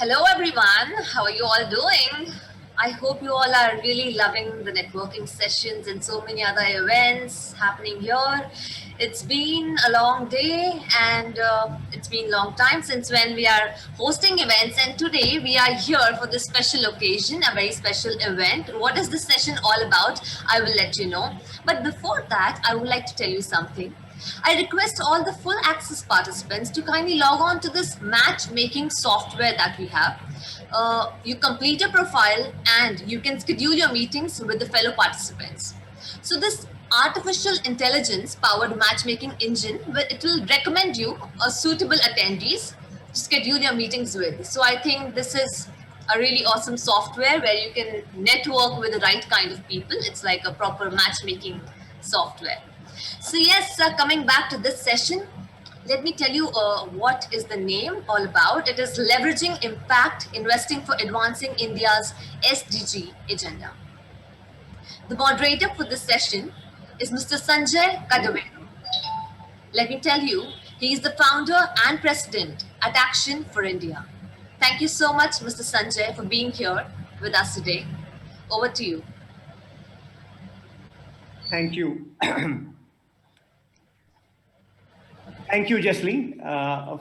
Hello, everyone. How are you all doing? I hope you all are really loving the networking sessions and so many other events happening here. It's been a long day and it's been a long time since when we are hosting events, and today we are here for this special occasion, a very special event. What is this session all about? I will let you know. But before that, I would like to tell you something. I request all the full access participants to kindly log on to this matchmaking software that we have. You complete a profile and you can schedule your meetings with the fellow participants. So this artificial intelligence powered matchmaking engine, it will recommend you a suitable attendees to schedule your meetings with. So I think this is a really awesome software where you can network with the right kind of people. It's like a proper matchmaking software. So yes, coming back to this session, let me tell you what is the name all about. It is Leveraging Impact Investing for Advancing India's SDG Agenda. The moderator for this session is Mr. Sanjay Kadave. Let me tell you, he is the founder and president at Action for India. Thank you so much, Mr. Sanjay, for being here with us today. Over to you. Thank you. Thank you, Jesslyn,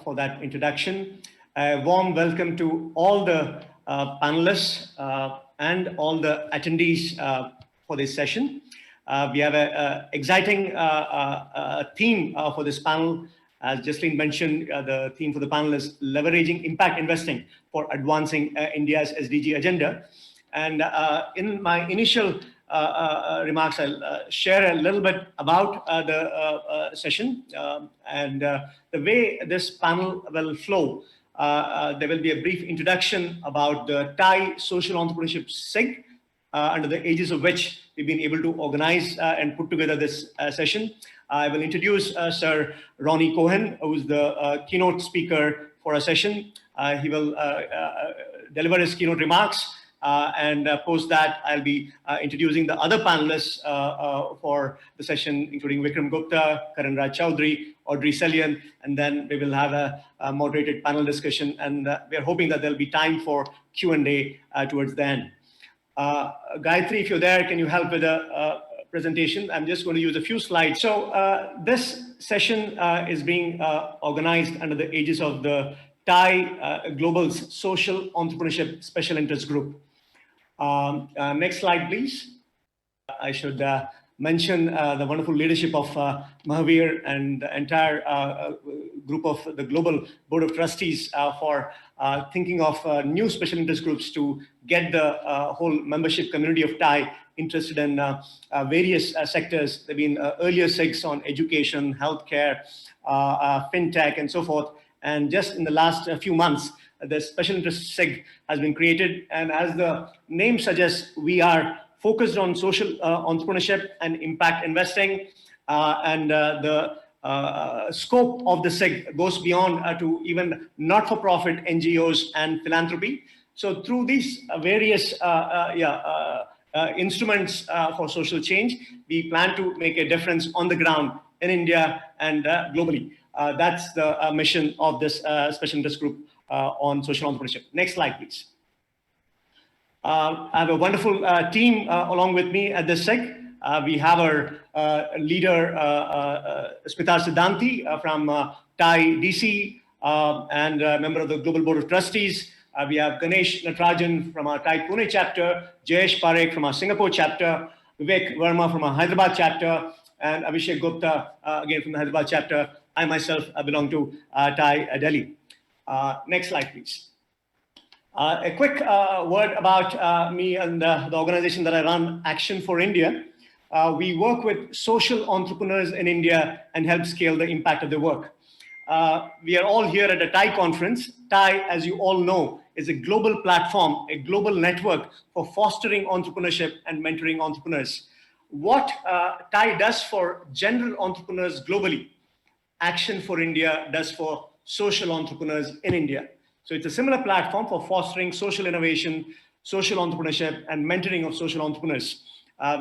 for that introduction. A warm welcome to all the panelists and all the attendees for this session. We have an exciting theme for this panel. As Jesslyn mentioned, the theme for the panel is Leveraging Impact Investing for Advancing India's SDG Agenda. And in my initial remarks, I'll share a little bit about the session and the way this panel will flow. There will be a brief introduction about the TiE Social Entrepreneurship SIG, under the aegis of which we've been able to organize and put together this session. I will introduce Sir Ronnie Cohen, who is the keynote speaker for our session. He will deliver his keynote remarks. And post that, I'll be introducing the other panelists for the session, including Vikram Gupta, Karan Raj Chaudhary, Audrey Sellian, and then we will have a moderated panel discussion. And we are hoping that there'll be time for Q&A towards the end. Gayatri, if you're there, can you help with a presentation? I'm just going to use a few slides. So this session is being organized under the aegis of the TiE Global's Social Entrepreneurship Special Interest Group. Next slide, please. I should mention the wonderful leadership of Mahavir and the entire group of the Global Board of Trustees for thinking of new special interest groups to get the whole membership community of TiE interested in various sectors. There have been earlier SIGs on education, healthcare, fintech, and so forth. And just in the last few months, the special interest SIG has been created. And as the name suggests, we are focused on social entrepreneurship and impact investing. And the scope of the SIG goes beyond to even not-for-profit NGOs and philanthropy. So through these various instruments for social change, we plan to make a difference on the ground in India and globally. That's the mission of this special interest group on social entrepreneurship. Next slide, please. I have a wonderful team along with me at this SIG. We have our leader, Smita Siddhanti from TiE DC and a member of the Global Board of Trustees. We have Ganesh Natarajan from our TiE Pune chapter, Jayesh Parekh from our Singapore chapter, Vivek Verma from our Hyderabad chapter, and Abhishek Gupta, again from the Hyderabad chapter. I myself belong to TiE Delhi. Next slide, please. A quick word about me and the organization that I run, Action for India. We work with social entrepreneurs in India and help scale the impact of their work. We are all here at a TiE conference. TiE, as you all know, is a global platform, a global network for fostering entrepreneurship and mentoring entrepreneurs. What TiE does for general entrepreneurs globally, Action for India does for social entrepreneurs in India. So it's a similar platform for fostering social innovation, social entrepreneurship, and mentoring of social entrepreneurs.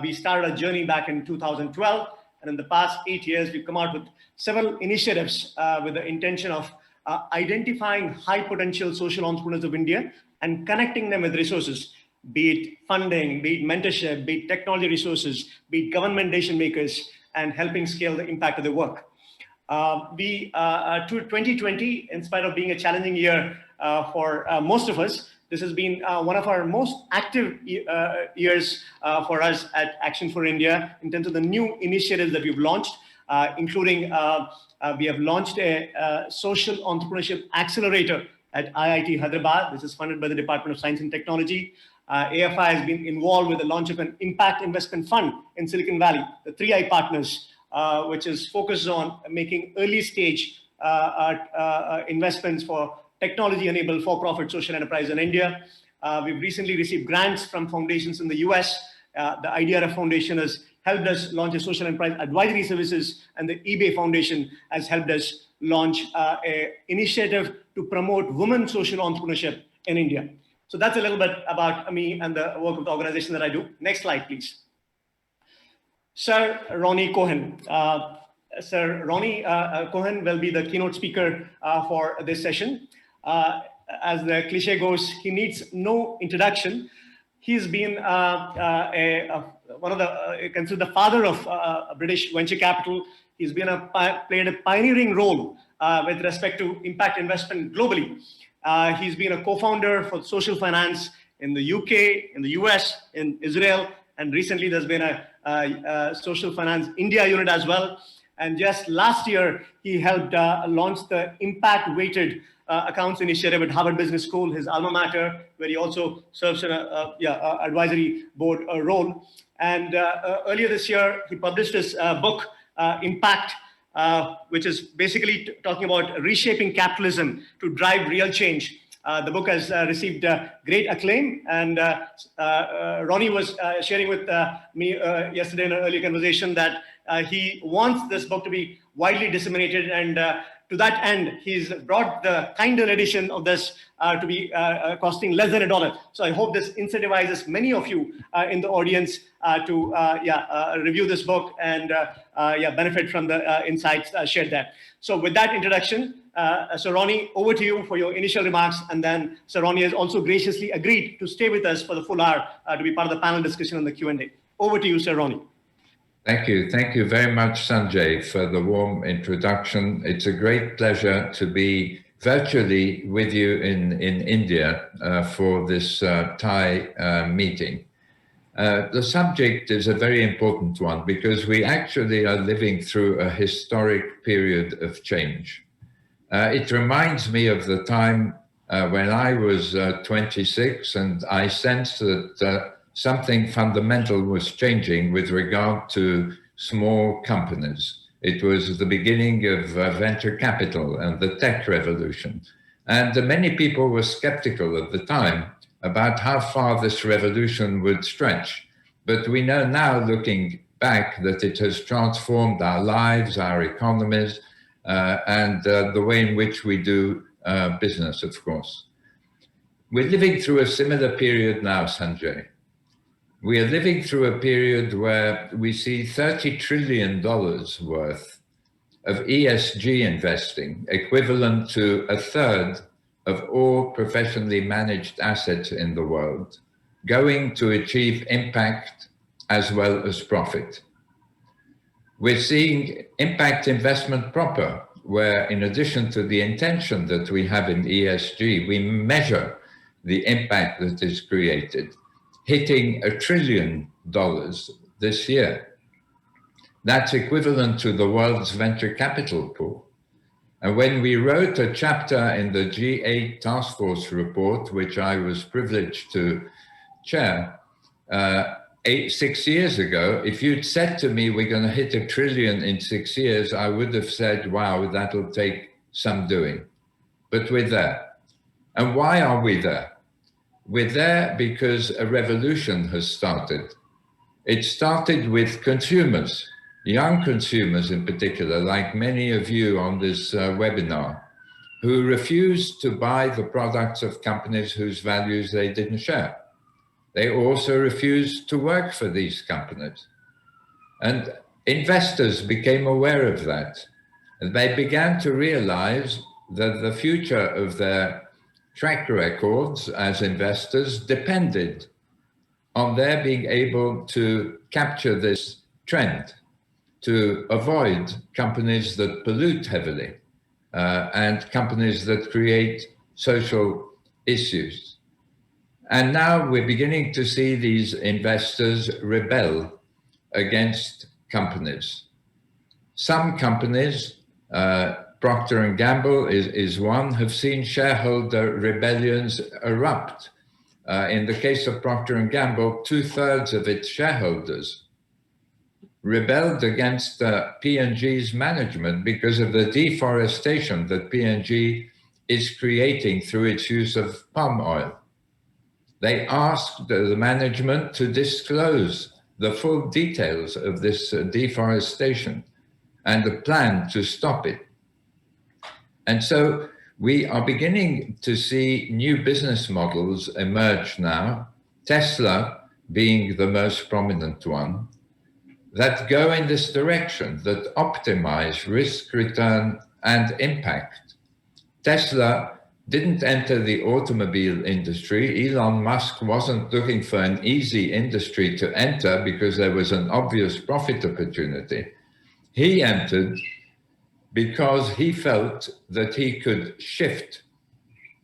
We started a journey back in 2012, and in the past 8 years, we've come out with several initiatives with the intention of identifying high potential social entrepreneurs of India and connecting them with resources, be it funding, be it mentorship, be it technology resources, be it government decision makers, and helping scale the impact of their work. To 2020, in spite of being a challenging year for most of us, this has been one of our most active years for us at Action for India in terms of the new initiatives that we've launched, including we have launched a social entrepreneurship accelerator at IIT Hyderabad. This is funded by the Department of Science and Technology. AFI has been involved with the launch of an impact investment fund in Silicon Valley, the 3I Partners, which is focused on making early stage investments for technology-enabled for-profit social enterprise in India. We've recently received grants from foundations in the US. The IDRF Foundation has helped us launch a social enterprise advisory services, and the eBay Foundation has helped us launch an initiative to promote women social entrepreneurship in India. So that's a little bit about me and the work of the organization that I do. Next slide, please. Sir Ronnie Cohen. Sir Ronnie Cohen will be the keynote speaker for this session. As the cliche goes, he needs no introduction. He's been considered the father of British venture capital. He's been played a pioneering role with respect to impact investment globally. He's been a co-founder for social finance in the UK, in the US, in Israel, and recently there's been a social finance India unit as well. And just last year, he helped launch the impact-weighted accounts initiative at Harvard Business School, his alma mater, where he also serves in an advisory board role. And earlier this year, he published his book, Impact, which is basically talking about reshaping capitalism to drive real change. The book has received great acclaim, and Ronnie was sharing with me yesterday in an earlier conversation that he wants this book to be widely disseminated, and to that end, he's brought the Kindle edition of this to be costing less than $1. So I hope this incentivizes many of you in the audience to review this book and benefit from the insights shared there. So with that introduction, Sir Ronnie, over to you for your initial remarks, and then Sir Ronnie has also graciously agreed to stay with us for the full hour to be part of the panel discussion on the Q&A. Over to you, Sir Ronnie. Thank you. Thank you very much, Sanjay, for the warm introduction. It's a great pleasure to be virtually with you in India for this Thai meeting. The subject is a very important one because we actually are living through a historic period of change. It reminds me of the time when I was 26 and I sensed that something fundamental was changing with regard to small companies. It was the beginning of venture capital and the tech revolution. And many people were skeptical at the time about how far this revolution would stretch. But we know now, looking back, that it has transformed our lives, our economies, and the way in which we do business, of course. We're living through a similar period now, Sanjay. We are living through a period where we see $30 trillion worth of ESG investing, equivalent to a third of all professionally managed assets in the world, going to achieve impact as well as profit. We're seeing impact investment proper, where in addition to the intention that we have in ESG, we measure the impact that is created, hitting $1 trillion this year. That's equivalent to the world's venture capital pool. And when we wrote a chapter in the G8 Task Force report, which I was privileged to chair 6 years ago, if you'd said to me, we're going to hit $1 trillion in 6 years, I would have said, wow, that'll take some doing. But we're there. And why are we there? We're there because a revolution has started. It started with consumers, young consumers in particular, like many of you on this webinar, who refused to buy the products of companies whose values they didn't share. They also refused to work for these companies. And investors became aware of that. And they began to realize that the future of their track records as investors depended on their being able to capture this trend, to avoid companies that pollute heavily and companies that create social issues. And now we're beginning to see these investors rebel against companies. Some companies, Procter & Gamble is one, have seen shareholder rebellions erupt. In the case of Procter & Gamble, 2/3 of its shareholders rebelled against P&G's management because of the deforestation that P&G is creating through its use of palm oil. They asked the management to disclose the full details of this deforestation and the plan to stop it. And so we are beginning to see new business models emerge now, Tesla being the most prominent one, that go in this direction, that optimize risk, return, and impact. Tesla didn't enter the automobile industry. Elon Musk wasn't looking for an easy industry to enter because there was an obvious profit opportunity. He entered because he felt that he could shift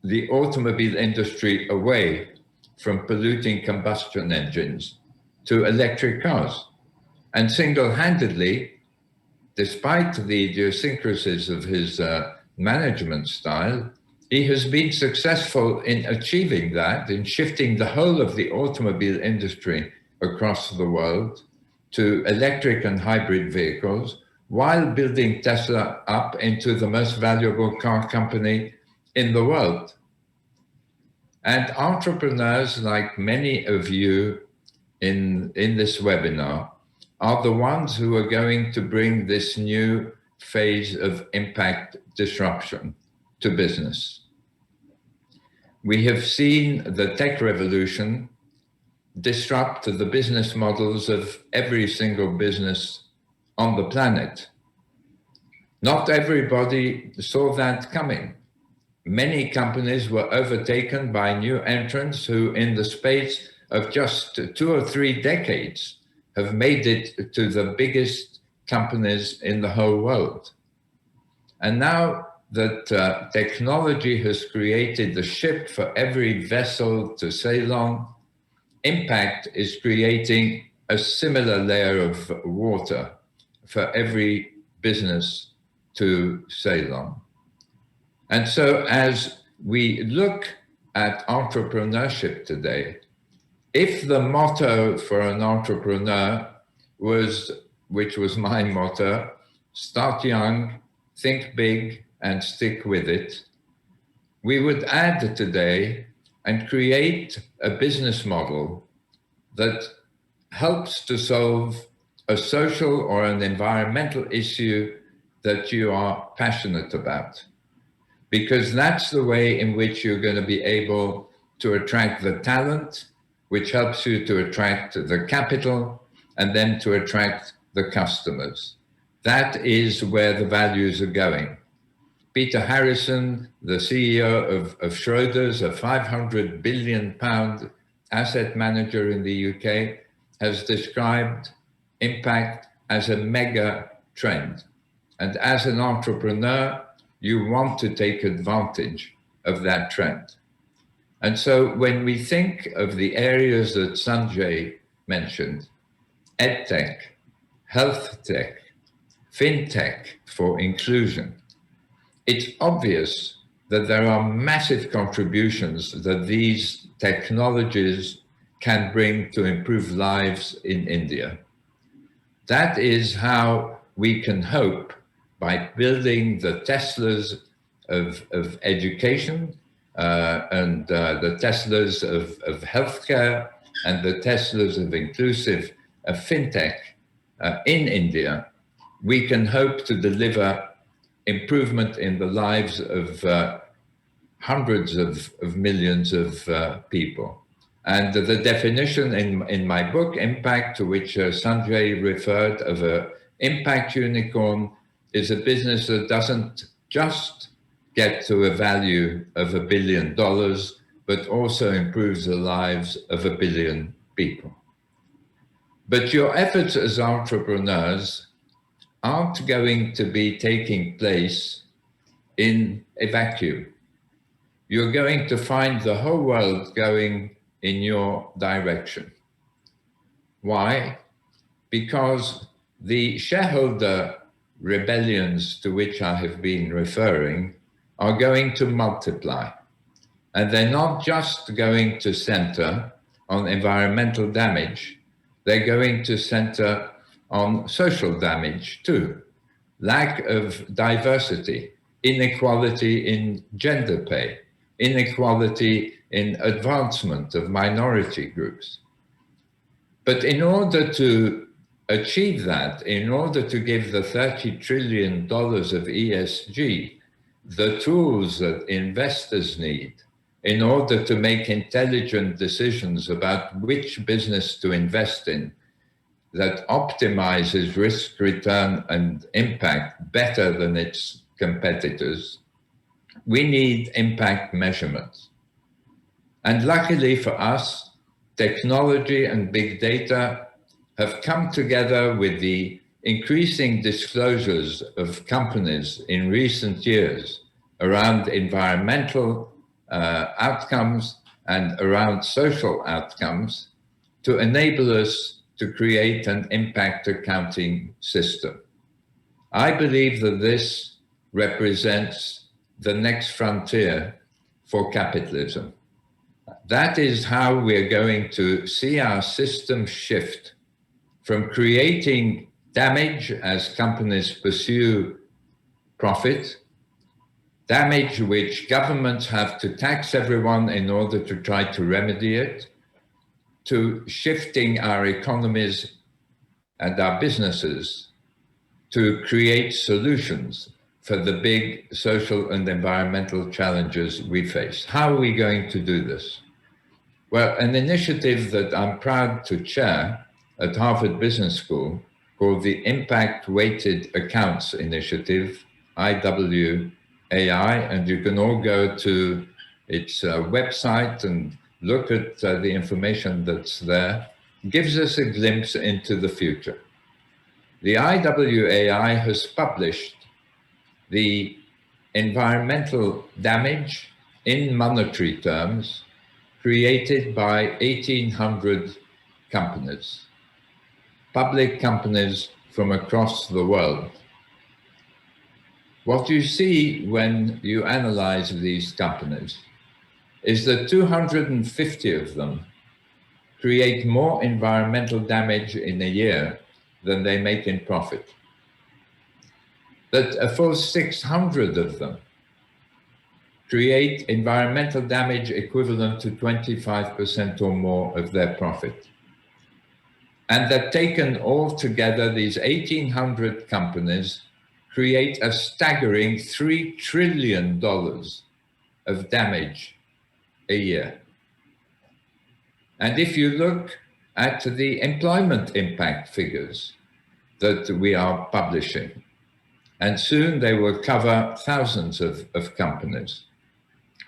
the automobile industry away from polluting combustion engines to electric cars. And single-handedly, despite the idiosyncrasies of his management style, he has been successful in achieving that, in shifting the whole of the automobile industry across the world to electric and hybrid vehicles, while building Tesla up into the most valuable car company in the world. And entrepreneurs, like many of you in this webinar, are the ones who are going to bring this new phase of impact disruption to business. We have seen the tech revolution disrupt the business models of every single business on the planet. Not everybody saw that coming. Many companies were overtaken by new entrants who, in the space of just 2 or 3 decades, have made it to the biggest companies in the whole world. And now that technology has created the ship for every vessel to sail on, impact is creating a similar layer of water for every business to sail on. And so as we look at entrepreneurship today, if the motto for an entrepreneur was, which was my motto, start young, think big, and stick with it, we would add today and create a business model that helps to solve a social or an environmental issue that you are passionate about. Because that's the way in which you're going to be able to attract the talent, which helps you to attract the capital, and then to attract the customers. That is where the values are going. Peter Harrison, the CEO of Schroders, a £500 billion asset manager in the UK, has described impact as a mega trend. And as an entrepreneur, you want to take advantage of that trend. And so when we think of the areas that Sanjay mentioned, EdTech, health tech, FinTech for inclusion, it's obvious that there are massive contributions that these technologies can bring to improve lives in India. That is how we can hope, by building the Teslas of education and the Teslas of healthcare and the Teslas of inclusive FinTech in India, we can hope to deliver improvement in the lives of hundreds of millions of people. And the definition in my book, Impact, to which Sanjay referred, of an impact unicorn is a business that doesn't just get to a value of $1 billion, but also improves the lives of 1 billion people. But your efforts as entrepreneurs aren't going to be taking place in a vacuum. You're going to find the whole world going in your direction. Why? Because the shareholder rebellions to which I have been referring are going to multiply. And they're not just going to center on environmental damage, they're going to center on social damage too. Lack of diversity, inequality in gender pay, inequality in advancement of minority groups. But in order to achieve that, in order to give the $30 trillion of ESG the tools that investors need in order to make intelligent decisions about which business to invest in that optimizes risk, return, and impact better than its competitors, we need impact measurements. And luckily for us, technology and big data have come together with the increasing disclosures of companies in recent years around environmental outcomes and around social outcomes to enable us to create an impact accounting system. I believe that this represents the next frontier for capitalism. That is how we're going to see our system shift from creating damage as companies pursue profit, damage which governments have to tax everyone in order to try to remedy it, to shifting our economies and our businesses to create solutions for the big social and environmental challenges we face. How are we going to do this? Well, an initiative that I'm proud to chair at Harvard Business School called the Impact Weighted Accounts Initiative, IWAI, and you can all go to its website and look at the information that's there, gives us a glimpse into the future. The IWAI has published the environmental damage in monetary terms created by 1,800 companies, public companies from across the world. What you see when you analyze these companies is that 250 of them create more environmental damage in a year than they make in profit. That a full 600 of them create environmental damage equivalent to 25% or more of their profit. And that taken all together, these 1,800 companies create a staggering $3 trillion of damage a year. And if you look at the employment impact figures that we are publishing, and soon they will cover thousands of companies.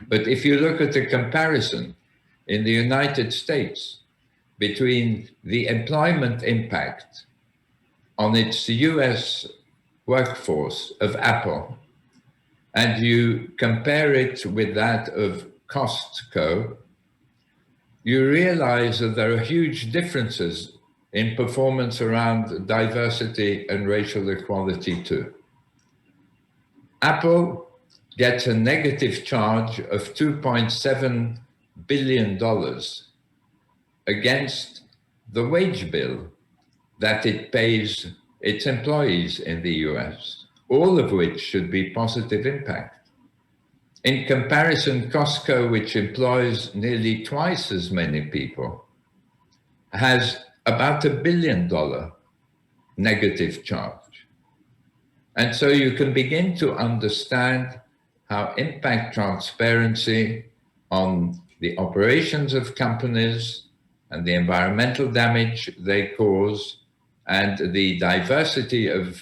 But if you look at a comparison in the United States between the employment impact on its US workforce of Apple, and you compare it with that of Costco, you realize that there are huge differences in performance around diversity and racial equality too. Apple gets a negative charge of $2.7 billion against the wage bill that it pays its employees in the US, all of which should be positive impact. In comparison, Costco, which employs nearly twice as many people, has about $1 billion negative charge. And so you can begin to understand how impact transparency on the operations of companies and the environmental damage they cause and the diversity of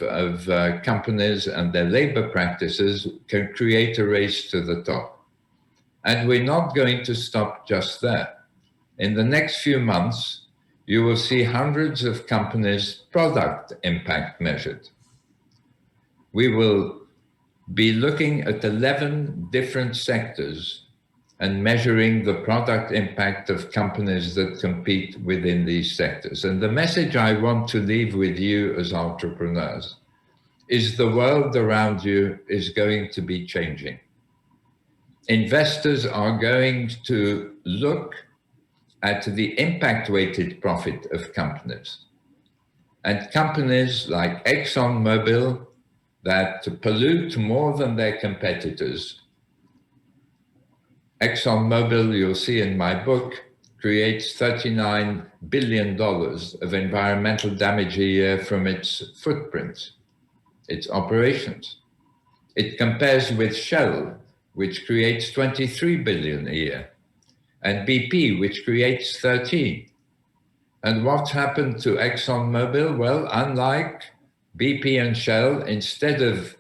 companies and their labor practices can create a race to the top. And we're not going to stop just there. In the next few months, you will see hundreds of companies' product impact measured. We will be looking at 11 different sectors and measuring the product impact of companies that compete within these sectors. And the message I want to leave with you as entrepreneurs is the world around you is going to be changing. Investors are going to look at the impact-weighted profit of companies. And companies like ExxonMobil that pollute more than their competitors. ExxonMobil, you'll see in my book, creates $39 billion of environmental damage a year from its footprint, its operations. It compares with Shell, which creates 23 billion a year, and BP, which creates 13. And what's happened to ExxonMobil? Well, unlike BP and Shell, instead of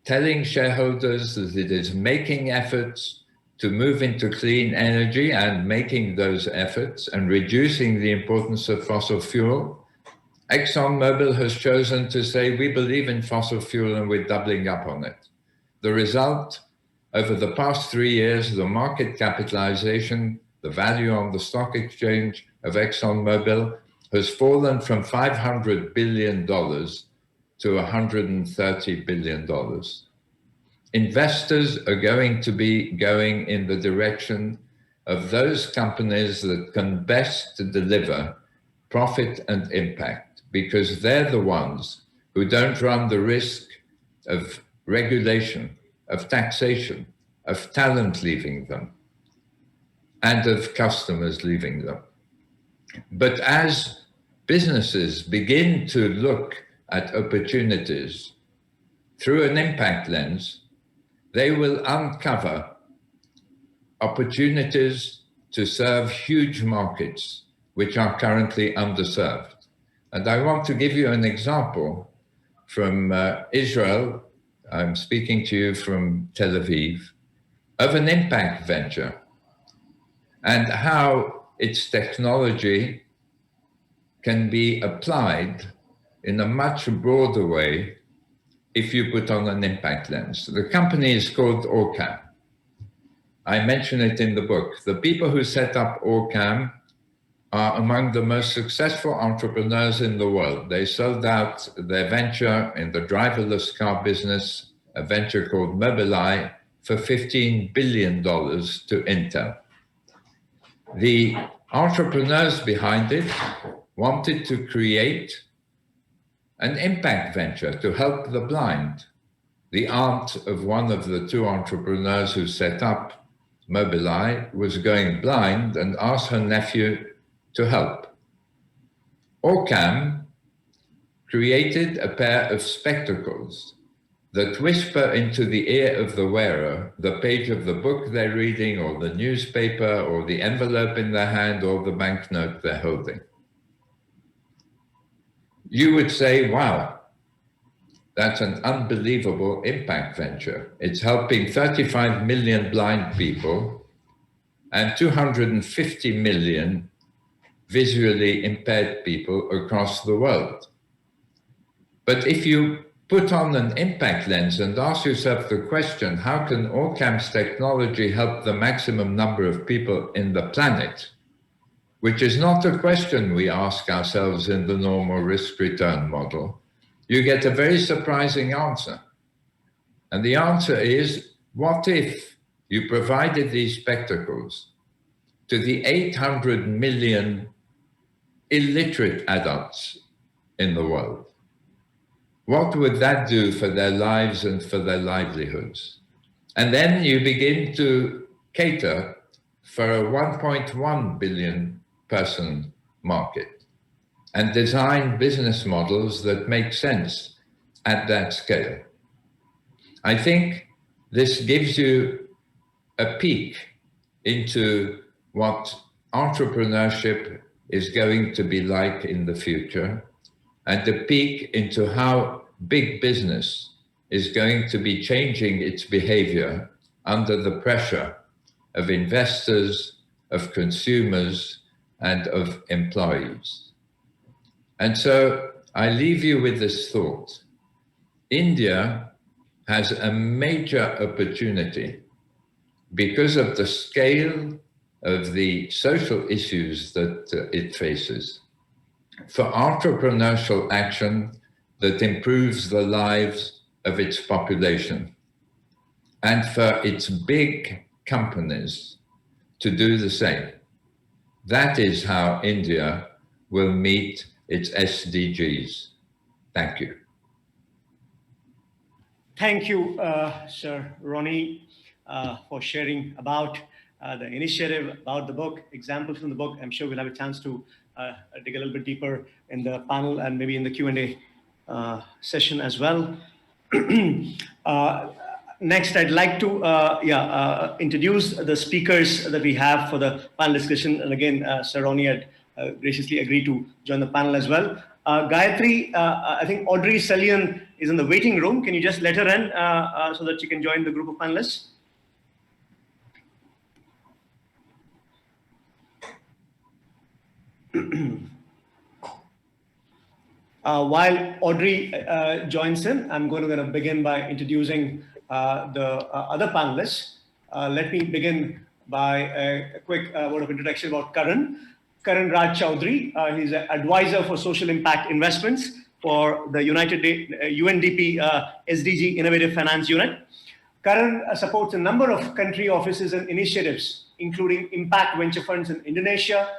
telling shareholders that it is making efforts to move into clean energy and making those efforts and reducing the importance of fossil fuel, ExxonMobil has chosen to say, we believe in fossil fuel and we're doubling up on it. The result, over the past 3 years, the market capitalization, the value on the stock exchange of ExxonMobil has fallen from $500 billion to $130 billion. Investors are going to be going in the direction of those companies that can best deliver profit and impact, because they're the ones who don't run the risk of regulation, of taxation, of talent leaving them, and of customers leaving them. But as businesses begin to look at opportunities through an impact lens, they will uncover opportunities to serve huge markets which are currently underserved. And I want to give you an example from Israel. I'm speaking to you from Tel Aviv, of an impact venture and how its technology can be applied in a much broader way if you put on an impact lens. The company is called Orcam. I mention it in the book. The people who set up Orcam are among the most successful entrepreneurs in the world. They sold out their venture in the driverless car business, a venture called Mobileye, for $15 billion to Intel. The entrepreneurs behind it wanted to create an impact venture to help the blind. The aunt of one of the two entrepreneurs who set up Mobileye was going blind and asked her nephew to help. Orcam created a pair of spectacles that whisper into the ear of the wearer the page of the book they're reading, or the newspaper, or the envelope in their hand, or the banknote they're holding. You would say, wow, that's an unbelievable impact venture. It's helping 35 million blind people and 250 million visually impaired people across the world. But if you put on an impact lens and ask yourself the question, how can Orcam's technology help the maximum number of people in the planet? Which is not a question we ask ourselves in the normal risk-return model, you get a very surprising answer. And the answer is, what if you provided these spectacles to the 800 million illiterate adults in the world? What would that do for their lives and for their livelihoods? And then you begin to cater for a 1.1 billion person market and design business models that make sense at that scale. I think this gives you a peek into what entrepreneurship is going to be like in the future. and a peek into how big business is going to be changing its behavior under the pressure of investors, of consumers, and of employees. And so I leave you with this thought. India has a major opportunity because of the scale of the social issues that it faces for entrepreneurial action that improves the lives of its population, and for its big companies to do the same. That is how India will meet its SDGs. Thank you. Thank you, Sir Ronnie, for sharing about the initiative, about the book, examples from the book. I'm sure we'll have a chance to dig a little bit deeper in the panel and maybe in the Q&A session as well. Next, I'd like to introduce the speakers that we have for the panel discussion. And again, Sir Ronnie had graciously agreed to join the panel as well. Gayatri, I think Audrey Salian is in the waiting room. Can you just let her in so that she can join the group of panelists? While Audrey joins in, I'm going to begin by introducing the other panelists. Let me begin by a quick word of introduction about Karan. Karan Raj Chowdhury, he's an advisor for social impact investments for the UNDP SDG Innovative Finance Unit. Karan supports a number of country offices and initiatives, including impact venture funds in Indonesia,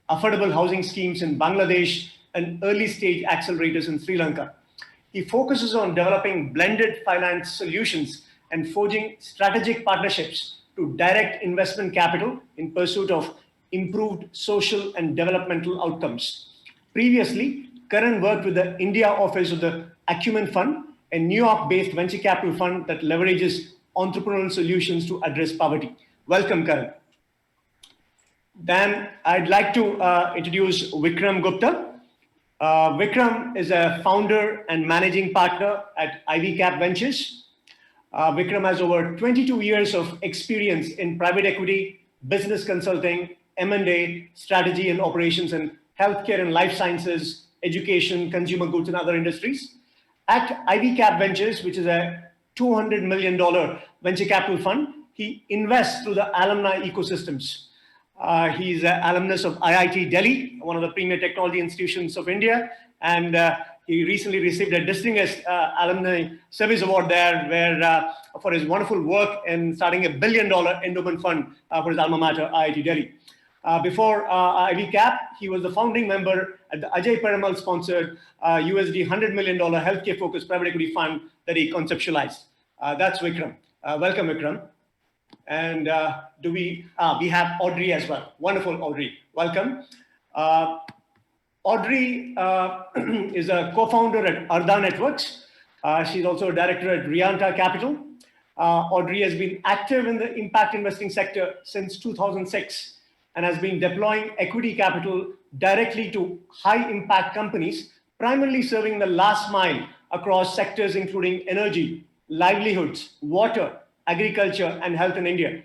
affordable housing schemes in Bangladesh, and early stage accelerators in Sri Lanka. He focuses on developing blended finance solutions and forging strategic partnerships to direct investment capital in pursuit of improved social and developmental outcomes. Previously, Karan worked with the India office of the Acumen Fund, a New York-based venture capital fund that leverages entrepreneurial solutions to address poverty. Welcome, Karan. Then I'd like to introduce Vikram Gupta. Vikram is a founder and managing partner at IVCap Ventures. Vikram has over 22 years of experience in private equity, business consulting, M&A, strategy and operations in healthcare and life sciences, education, consumer goods, and other industries. At IVCap Ventures, which is a $200 million venture capital fund, he invests through the alumni ecosystems. He's an alumnus of IIT Delhi, one of the premier technology institutions of India, and he recently received a distinguished alumni service award there, where for his wonderful work in starting a $1 billion endowment fund for his alma mater, IIT Delhi. Before IVCap, he was the founding member at the Ajay Peramal sponsored USD $100 million healthcare focused private equity fund that he conceptualized. That's Vikram. Welcome, Vikram. And we have Audrey as well. Wonderful, Audrey. Welcome. Audrey is a co-founder at Arda Networks. She's also a director at Rianta Capital. Audrey has been active in the impact investing sector since 2006 and has been deploying equity capital directly to high impact companies, primarily serving the last mile across sectors including energy, livelihoods, water, agriculture, and health in India.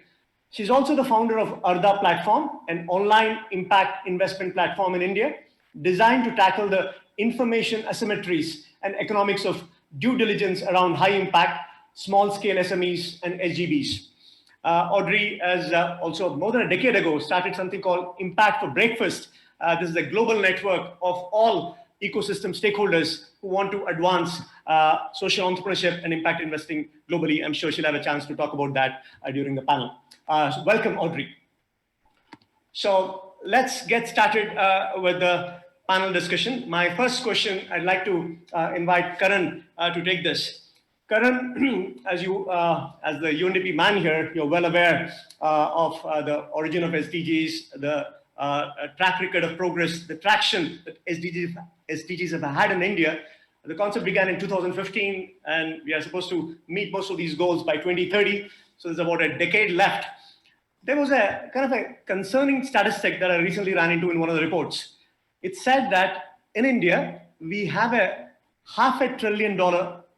She's also the founder of Arda Platform, an online impact investment platform in India, designed to tackle the information asymmetries and economics of due diligence around high impact, small scale SMEs and SGBs. Audrey has also more than a decade ago started something called Impact for Breakfast. This is a global network of all ecosystem stakeholders who want to advance social entrepreneurship and impact investing globally. I'm sure she'll have a chance to talk about that during the panel. So welcome, Audrey. So let's get started with the panel discussion. My first question, I'd like to invite Karan to take this. Karan, as the UNDP man here, you're well aware of the origin of SDGs, the track record of progress, the traction that SDGs have had in India. The concept began in 2015, and we are supposed to meet most of these goals by 2030. So there's about a decade left. There was a kind of a concerning statistic that I recently ran into in one of the reports. It said that in India, we have a $500 billion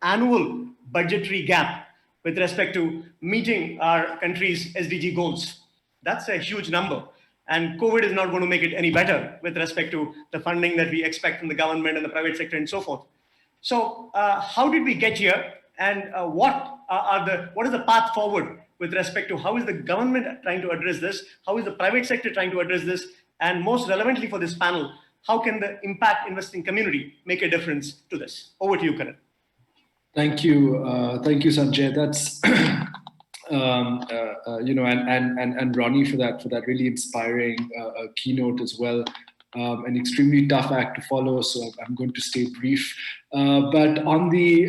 annual budgetary gap with respect to meeting our country's SDG goals. That's a huge number. And COVID is not going to make it any better with respect to the funding that we expect from the government and the private sector and so forth. So how did we get here, and what is the path forward with respect to how is the government trying to address this, how is the private sector trying to address this, and most relevantly for this panel, how can the impact investing community make a difference to this? Over to you, Karan. Thank you, Sanjay. That's and Ronnie for that really inspiring keynote as well. An extremely tough act to follow, so I'm going to stay brief. But on the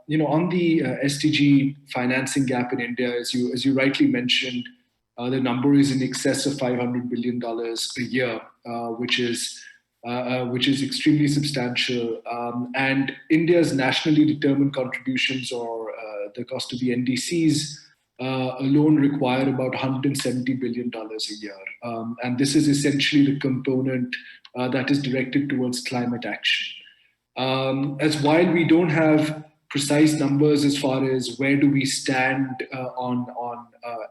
SDG financing gap in India, as you rightly mentioned, the number is in excess of $500 billion a year, which is extremely substantial. And India's nationally determined contributions, or the cost of the NDCs, alone require about $170 billion a year. And this is essentially the component that is directed towards climate action. As while we don't have precise numbers as far as where do we stand on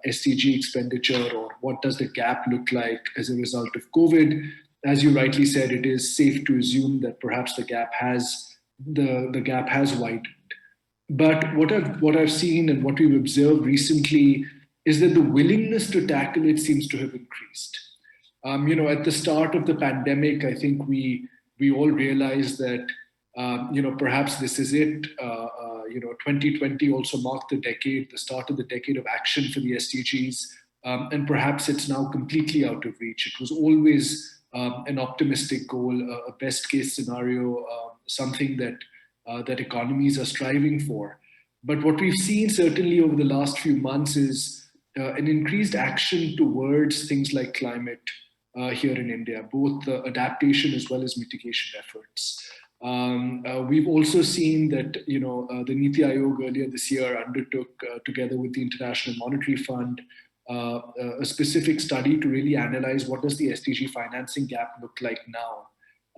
SDG expenditure, or what does the gap look like as a result of COVID, as you rightly said, it is safe to assume that perhaps the gap has widened. But what I've seen and what we've observed recently is that the willingness to tackle it seems to have increased. At the start of the pandemic, I think we all realized that perhaps this is it. 2020 also marked the start of the decade of action for the SDGs, and perhaps it's now completely out of reach. It was always an optimistic goal, a best case scenario, something that economies are striving for. But what we've seen certainly over the last few months is an increased action towards things like climate here in India, both adaptation as well as mitigation efforts. We've also seen that the Niti Aayog earlier this year undertook, together with the International Monetary Fund, a specific study to really analyze what does the SDG financing gap look like now.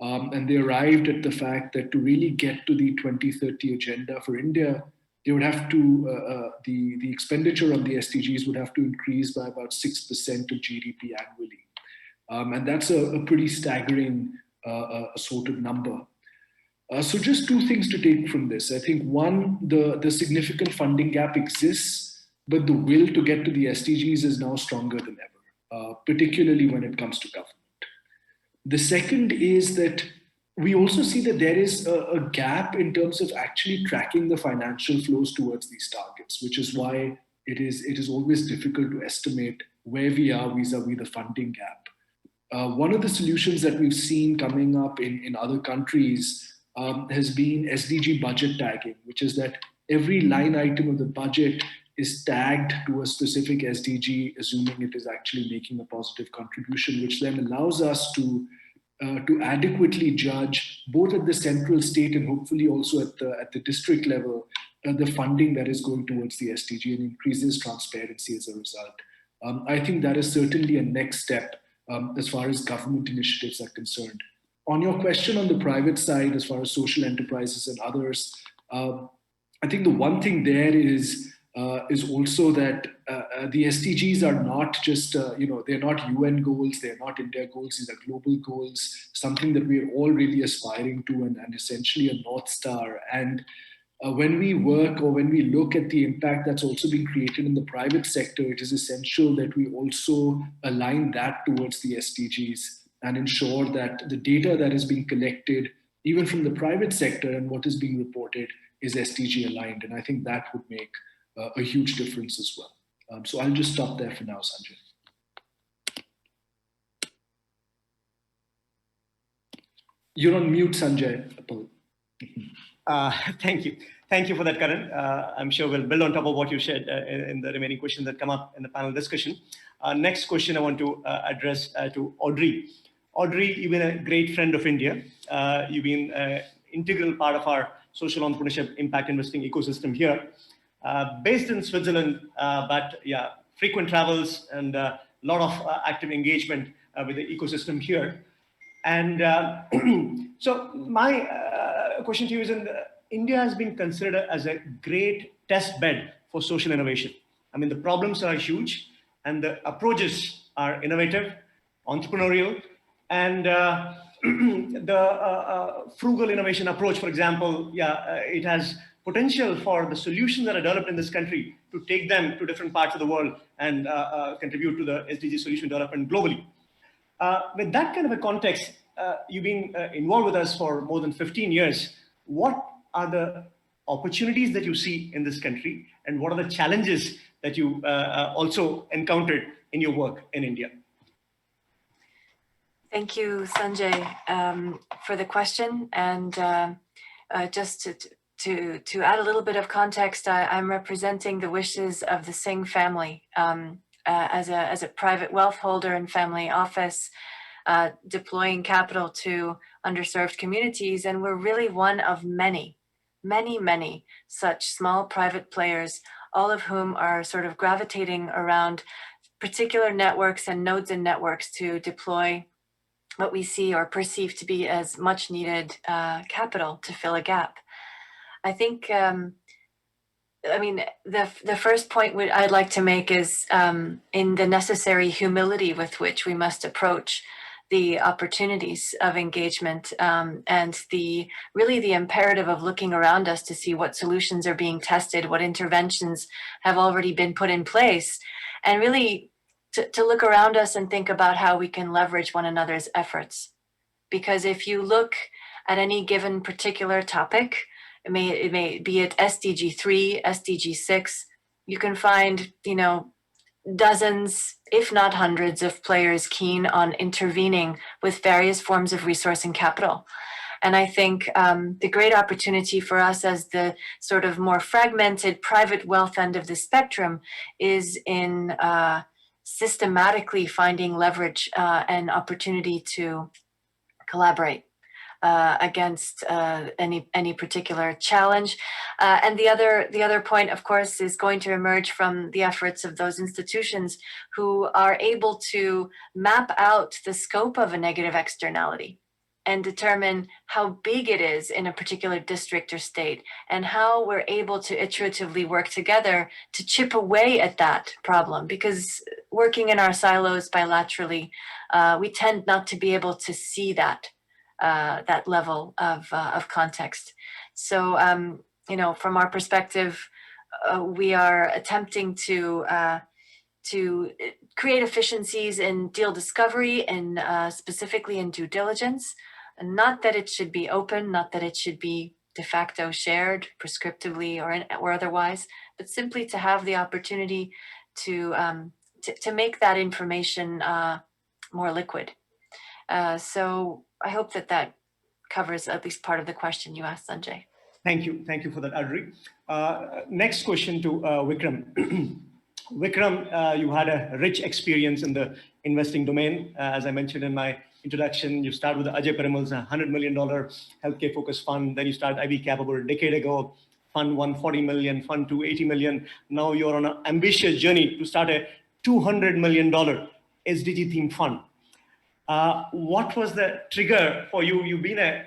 And they arrived at the fact that to really get to the 2030 agenda for India, they would have to, the expenditure on the SDGs would have to increase by about 6% of GDP annually. And that's a pretty staggering sort of number. So just two things to take from this. I think one, the significant funding gap exists, but the will to get to the SDGs is now stronger than ever, particularly when it comes to government. The second is that we also see that there is a gap in terms of actually tracking the financial flows towards these targets, which is why it is always difficult to estimate where we are vis-a-vis the funding gap. One of the solutions that we've seen coming up in other countries has been SDG Budget Tagging, which is that every line item of the budget is tagged to a specific SDG, assuming it is actually making a positive contribution, which then allows us to adequately judge, both at the central, state, and hopefully also at the district level, the funding that is going towards the SDG, and increases transparency as a result. I think that is certainly a next step as far as government initiatives are concerned. On your question on the private side, as far as social enterprises and others, I think the one thing there is also that the SDGs are not just, they're not UN goals, they're not India goals, these are global goals, something that we're all really aspiring to, and essentially a North Star. And when we work or when we look at the impact that's also being created in the private sector, it is essential that we also align that towards the SDGs and ensure that the data that is being collected, even from the private sector, and what is being reported is SDG aligned. And I think that would make a huge difference as well. So I'll just stop there for now, Sanjay. You're on mute, Sanjay. Thank you. Thank you for that, Karan. I'm sure we'll build on top of what you shared in the remaining questions that come up in the panel discussion. Next question I want to address to Audrey. Audrey, you've been a great friend of India. You've been an integral part of our social entrepreneurship impact investing ecosystem here. Based in Switzerland, but yeah, frequent travels and a lot of active engagement with the ecosystem here. And so my question to you is, India has been considered as a great test bed for social innovation. I mean, the problems are huge and the approaches are innovative, entrepreneurial, and the frugal innovation approach, for example, it has potential for the solutions that are developed in this country to take them to different parts of the world and contribute to the SDG solution development globally. With that kind of a context, you've been involved with us for more than 15 years. What are the opportunities that you see in this country, and what are the challenges that you also encountered in your work in India? Thank you, Sanjay, for the question. And just to add a little bit of context, I'm representing the wishes of the Singh family as a private wealth holder and family office, deploying capital to underserved communities. And we're really one of many such small private players, all of whom are sort of gravitating around particular networks and nodes and networks to deploy what we see or perceive to be as much needed capital to fill a gap. I think, I mean, the first point I'd like to make is in the necessary humility with which we must approach the opportunities of engagement and really the imperative of looking around us to see what solutions are being tested, what interventions have already been put in place, and really to look around us and think about how we can leverage one another's efforts. Because if you look at any given particular topic, it may be it SDG 3, SDG 6, you can find, dozens, if not hundreds of players keen on intervening with various forms of resource and capital. And I think the great opportunity for us as the sort of more fragmented private wealth end of the spectrum is in systematically finding leverage and opportunity to collaborate against any particular challenge. And the other point, of course, is going to emerge from the efforts of those institutions who are able to map out the scope of a negative externality and determine how big it is in a particular district or state, and how we're able to iteratively work together to chip away at that problem. Because working in our silos bilaterally, we tend not to be able to see that level of context. So, from our perspective, we are attempting to create efficiencies in deal discovery and specifically in due diligence. And not that it should be open, not that it should be de facto shared prescriptively or otherwise, but simply to have the opportunity to make that information more liquid. So I hope that covers at least part of the question you asked, Sanjay. Thank you for that, Audrey. Next question to Vikram. Vikram, you had a rich experience in the investing domain. As I mentioned in my introduction, you started with the Ajay Parimal's $100 million healthcare-focused fund. Then you started Ivy Cap about a decade ago. Fund 1 $40 million, Fund 2 $80 million. Now you're on an ambitious journey to start a $200 million SDG-themed fund. What was the trigger for you? You've been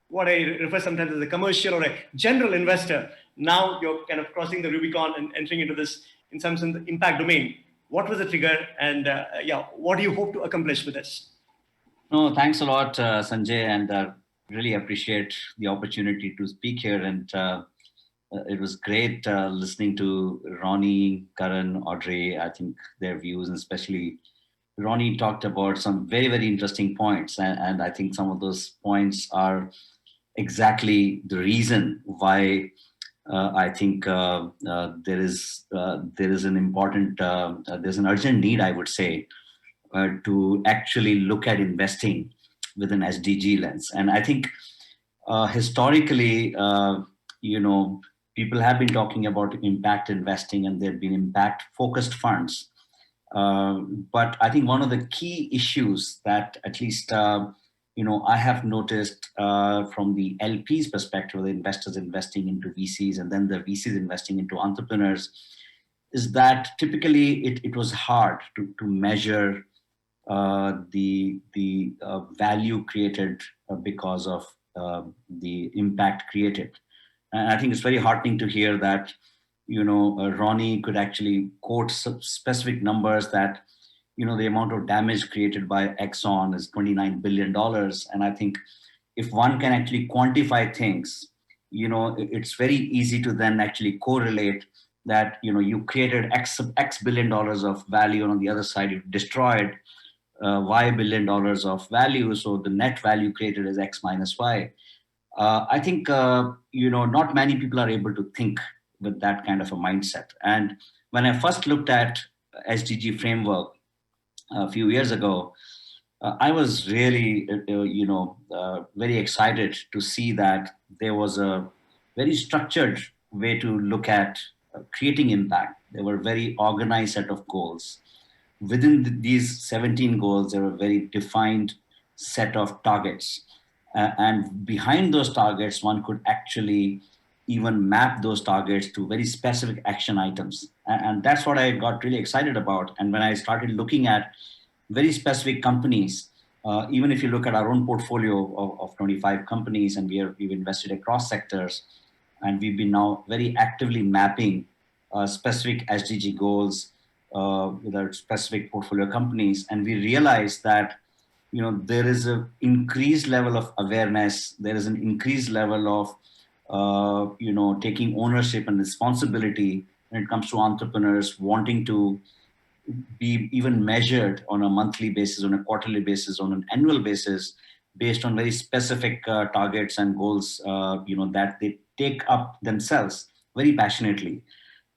what I refer sometimes as a commercial or a general investor. Now you're kind of crossing the Rubicon and entering into this, in some sense, the impact domain. What was the trigger, and what do you hope to accomplish with this? No, thanks a lot, Sanjay, and really appreciate the opportunity to speak here. And it was great listening to Ronnie, Karan, Audrey. I think their views, and especially Ronnie talked about some very, very interesting points. And I think some of those points are exactly the reason why I think there is an important, there's an urgent need, I would say, to actually look at investing with an SDG lens. And I think historically, people have been talking about impact investing, and there have been impact focused funds. But I think one of the key issues that at least, I have noticed from the LP's perspective, the investors investing into VCs and then the VCs investing into entrepreneurs, is that typically it was hard to measure the value created because of the impact created. And I think it's very heartening to hear that, Ronnie could actually quote some specific numbers that, the amount of damage created by Exxon is $29 billion. And I think if one can actually quantify things, it's very easy to then actually correlate that, you created X billion dollars of value, and on the other side, you destroyed Y billion dollars of value. So the net value created is X minus Y. I think, not many people are able to think with that kind of a mindset. And when I first looked at SDG framework a few years ago, I was really, very excited to see that there was a very structured way to look at creating impact. There were very organized set of goals. Within these 17 goals, there were very defined set of targets. And behind those targets, one could actually even map those targets to very specific action items. And that's what I got really excited about. And when I started looking at very specific companies, even if you look at our own portfolio of 25 companies, and we've invested across sectors, and we've been now very actively mapping specific SDG goals with our specific portfolio companies. And we realized that there is an increased level of awareness. There is an increased level of, taking ownership and responsibility when it comes to entrepreneurs wanting to be even measured on a monthly basis, on a quarterly basis, on an annual basis, based on very specific targets and goals, that they take up themselves very passionately,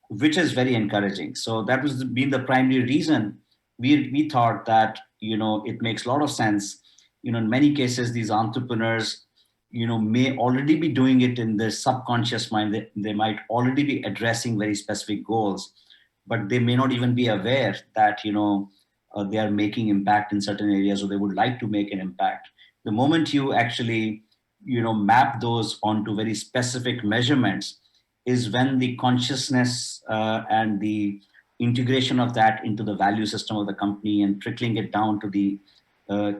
which is very encouraging. So that was been the primary reason we thought that, it makes a lot of sense. In many cases, these entrepreneurs, may already be doing it in their subconscious mind. They might already be addressing very specific goals, but they may not even be aware that, they are making impact in certain areas, or they would like to make an impact. The moment you actually, map those onto very specific measurements is when the consciousness and the integration of that into the value system of the company and trickling it down to the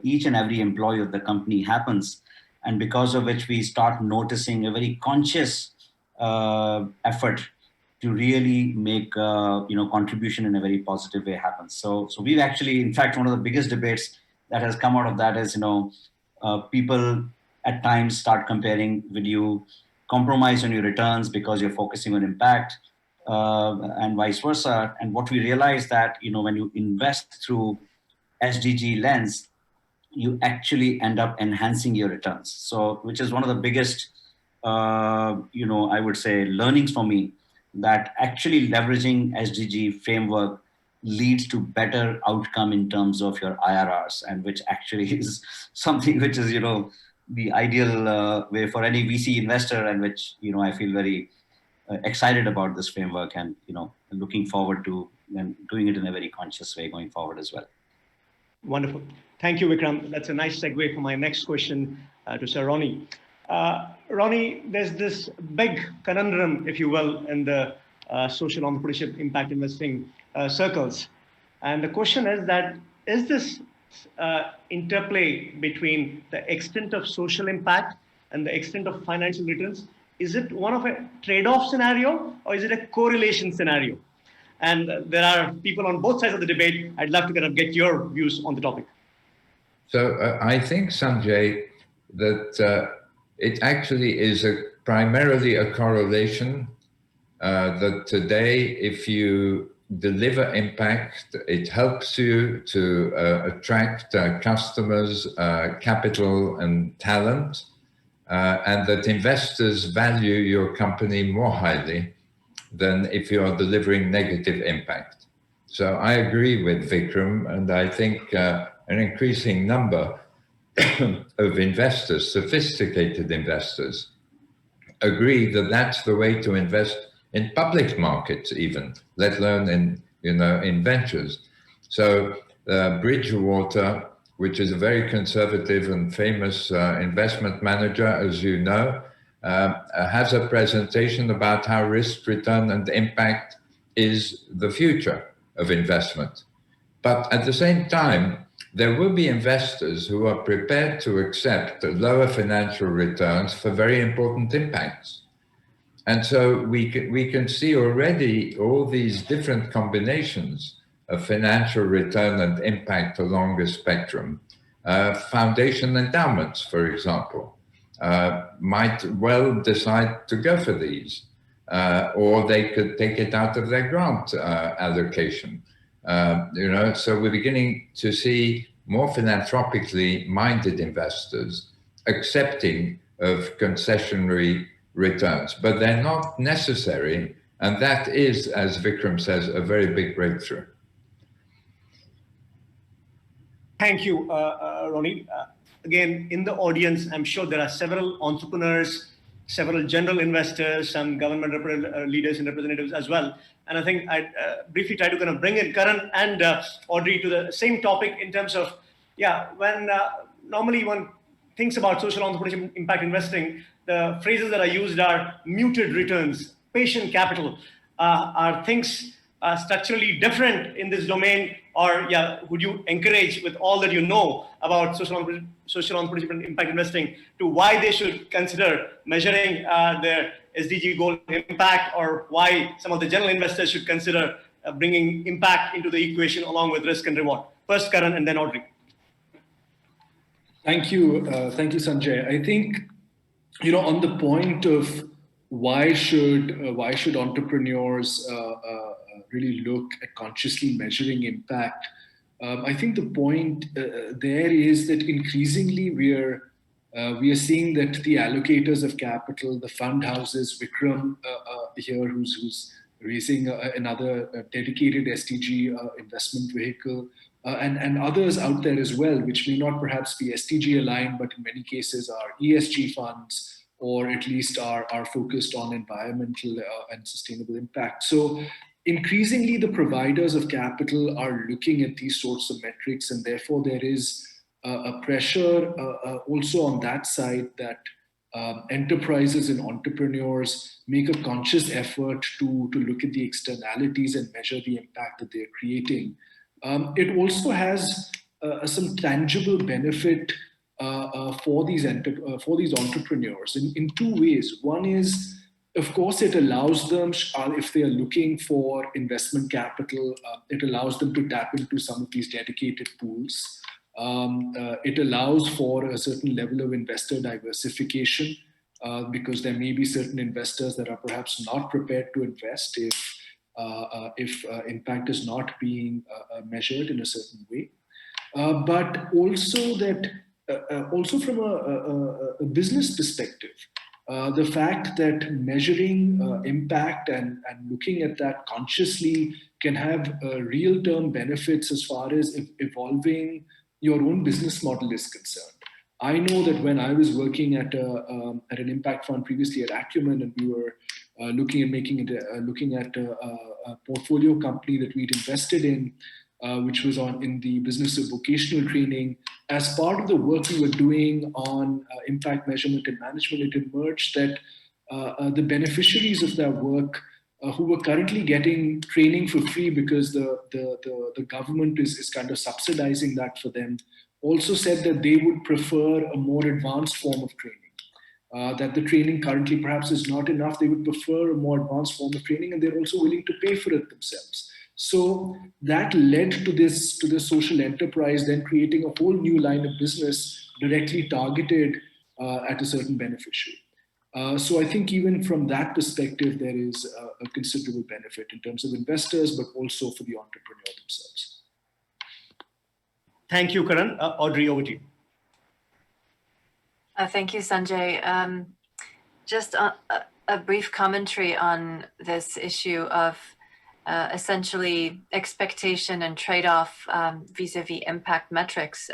each and every employee of the company happens. And because of which we start noticing a very conscious effort to really make contribution in a very positive way happens. So we've actually, in fact, one of the biggest debates that has come out of that is, people at times start comparing, will you compromise on your returns because you're focusing on impact, and vice versa. And what we realize that, when you invest through SDG lens, you actually end up enhancing your returns. So, which is one of the biggest, I would say, learnings for me, that actually leveraging SDG framework leads to better outcome in terms of your IRRs, and which actually is something which is, the ideal way for any VC investor, and which, I feel very excited about this framework, and, looking forward to and doing it in a very conscious way going forward as well. Wonderful. Thank you, Vikram. That's a nice segue for my next question to Sir Ronnie. Ronnie, there's this big conundrum, if you will, in the social entrepreneurship impact investing circles. And the question is that, is this interplay between the extent of social impact and the extent of financial returns, is it one of a trade-off scenario, or is it a correlation scenario? And there are people on both sides of the debate. I'd love to kind of get your views on the topic. So I think, Sanjay, that it actually is primarily a correlation, that today, if you deliver impact, it helps you to attract customers, capital, and talent, and that investors value your company more highly than if you are delivering negative impact. So I agree with Vikram, and I think an increasing number of investors, sophisticated investors, agree that that's the way to invest in public markets, even, let alone in ventures. So Bridgewater, which is a very conservative and famous investment manager, as you know, has a presentation about how risk, return, and impact is the future of investment. But at the same time, there will be investors who are prepared to accept lower financial returns for very important impacts. And so we can see already all these different combinations of financial return and impact along a spectrum. Foundation endowments, for example, might well decide to go for these, or they could take it out of their grant allocation. So we're beginning to see more philanthropically minded investors accepting of concessionary returns, but they're not necessary. And that is, as Vikram says, a very big breakthrough. Thank you, Ronnie. Again, in the audience, I'm sure there are several entrepreneurs, several general investors, some government leaders and representatives as well. And I think I'd briefly try to kind of bring in Karan and Audrey to the same topic in terms of, when normally one thinks about social entrepreneurship impact investing, the phrases that are used are muted returns, patient capital. Are things structurally different in this domain, or would you encourage, with all that you know about social entrepreneurship and impact investing, to why they should consider measuring their SDG goal impact, or why some of the general investors should consider bringing impact into the equation along with risk and reward? First, Karan, and then Audrey. Thank you, Sanjay. I think, on the point of why should entrepreneurs really look at consciously measuring impact, I think the point there is that increasingly we are seeing that the allocators of capital, the fund houses, Vikram here, who's raising another dedicated SDG investment vehicle, and others out there as well, which may not perhaps be SDG aligned, but in many cases are ESG funds, or at least are focused on environmental and sustainable impact. So increasingly, the providers of capital are looking at these sorts of metrics, and therefore there is a pressure also on that side that enterprises and entrepreneurs make a conscious effort to look at the externalities and measure the impact that they're creating. It also has some tangible benefit for these entrepreneurs in two ways. One is, of course, it allows them, if they are looking for investment capital, it allows them to tap into some of these dedicated pools. It allows for a certain level of investor diversification, because there may be certain investors that are perhaps not prepared to invest if impact is not being measured in a certain way. But also that, also from a business perspective, the fact that measuring impact and looking at that consciously can have real-term benefits as far as evolving your own business model is concerned. I know that when I was working at an impact fund previously at Acumen, and we were looking at a portfolio company that we'd invested in, which was in the business of vocational training. As part of the work we were doing on impact measurement and management, it emerged that the beneficiaries of that work, who were currently getting training for free because the government is kind of subsidizing that for them, also said that they would prefer a more advanced form of training. That the training currently perhaps is not enough. They would prefer a more advanced form of training, and they're also willing to pay for it themselves. So that led to this social enterprise then creating a whole new line of business directly targeted at a certain beneficiary. So I think even from that perspective, there is a considerable benefit in terms of investors, but also for the entrepreneur themselves. Thank you, Karan. Audrey, over to you. Thank you, Sanjay. Just a brief commentary on this issue of essentially expectation and trade-off vis-a-vis impact metrics.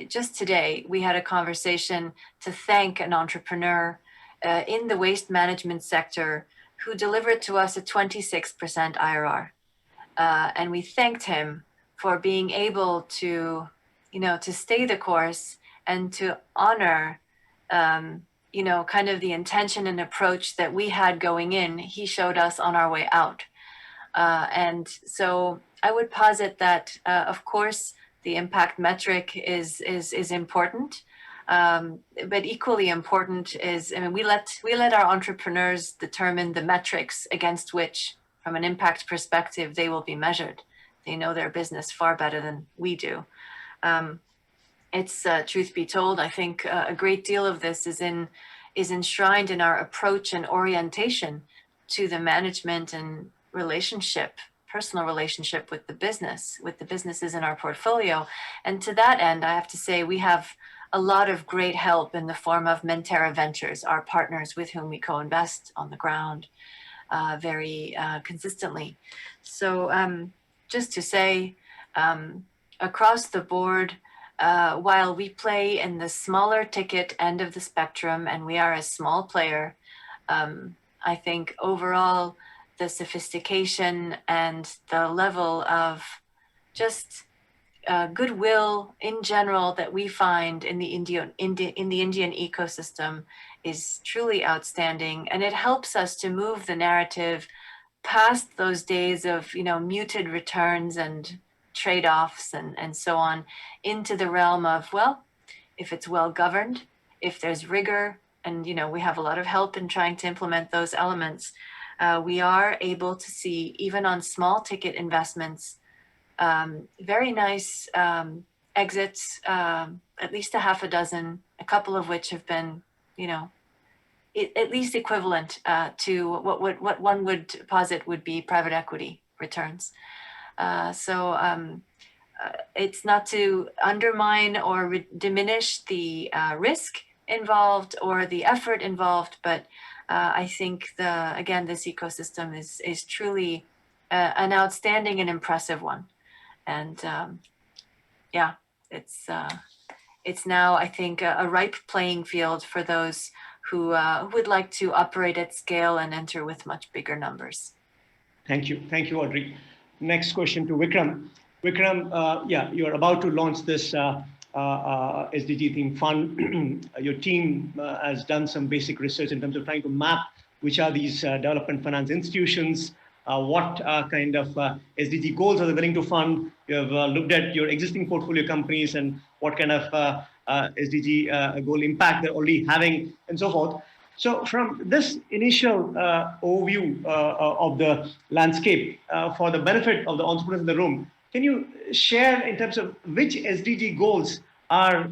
Just today, we had a conversation to thank an entrepreneur in the waste management sector who delivered to us a 26% IRR. And we thanked him for being able to, to stay the course and to honor, kind of the intention and approach that we had going in. He showed us on our way out. And so I would posit that, of course, the impact metric is important. But equally important is, I mean, we let our entrepreneurs determine the metrics against which, from an impact perspective, they will be measured. They know their business far better than we do. It's truth be told, I think a great deal of this is enshrined in our approach and orientation to the management and personal relationship with the businesses in our portfolio. And to that end, I have to say we have a lot of great help in the form of Mentera Ventures, our partners with whom we co-invest on the ground very consistently. So just to say, across the board, while we play in the smaller ticket end of the spectrum and we are a small player, I think overall the sophistication and the level of just goodwill in general that we find in the Indian ecosystem is truly outstanding, and it helps us to move the narrative past those days of muted returns and trade-offs and so on into the realm of, well, if it's well governed, if there's rigor, and we have a lot of help in trying to implement those elements, we are able to see, even on small ticket investments, very nice exits, at least a half a dozen, a couple of which have been, at least equivalent to what one would posit would be private equity returns. So it's not to undermine or diminish the risk involved or the effort involved, but I think this ecosystem is truly an outstanding and impressive one. And it's now, I think, a ripe playing field for those who would like to operate at scale and enter with much bigger numbers. Thank you, Audrey. Next question to Vikram. Vikram, you're about to launch this SDG themed fund. Your team has done some basic research in terms of trying to map which are these development finance institutions, what kind of SDG goals are they willing to fund. You have looked at your existing portfolio companies and what kind of SDG goal impact they're already having and so forth. So from this initial overview of the landscape, for the benefit of the entrepreneurs in the room, can you share in terms of which SDG goals are